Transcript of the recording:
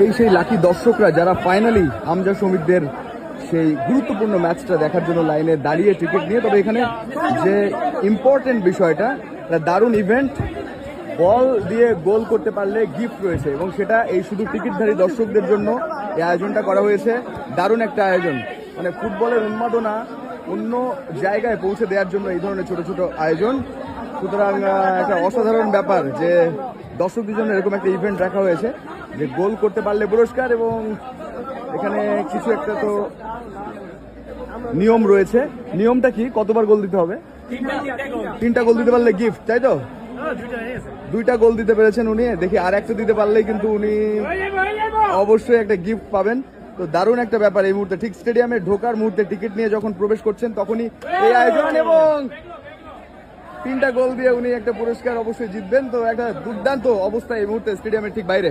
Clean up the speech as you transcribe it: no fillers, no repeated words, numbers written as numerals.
এই সেই লাকি দর্শকরা যারা ফাইনালি হামজা শমীকদের সেই গুরুত্বপূর্ণ ম্যাচটা দেখার জন্য লাইনে দাঁড়িয়ে টিকিট নিয়ে। তবে এখানে যে ইম্পর্টেন্ট বিষয়টা, দারুণ ইভেন্ট, বল দিয়ে গোল করতে পারলে গিফট রয়েছে এবং সেটা এই শুধু টিকিটধারী দর্শকদের জন্য এই আয়োজনটা করা হয়েছে। দারুণ একটা আয়োজন, মানে ফুটবলের উন্মাদনা অন্য জায়গায় পৌঁছে দেওয়ার জন্য এই ধরনের ছোট ছোট আয়োজন। সুতরাং একটা অসাধারণ ব্যাপার যে দর্শকদের জন্য এরকম একটা ইভেন্ট রাখা হয়েছে, যে গোল করতে পারলে পুরস্কার এবং এখানে কিছু একটা তো নিয়ম রয়েছে। নিয়মটা কি, কতবার গোল দিতে হবে? 3টা গোল দিতে পারলে গিফট, তাই তো? 2টা গোল দিতে পেরেছেন উনি, দেখি আর একটা দিতে পারলেই কিন্তু উনি অবশ্যই একটা গিফট পাবেন। তো দারুণ একটা ব্যাপার এই মুহূর্তে, ঠিক স্টেডিয়ামে ঢোকার মুহূর্তে টিকিট নিয়ে যখন প্রবেশ করছেন তখনই এই আয়োজন এবং 3টা গোল দিয়ে উনি একটা পুরস্কার অবশ্যই জিতবেন। তো একটা দুর্দান্ত অবস্থা এই মুহূর্তে স্টেডিয়ামের ঠিক বাইরে।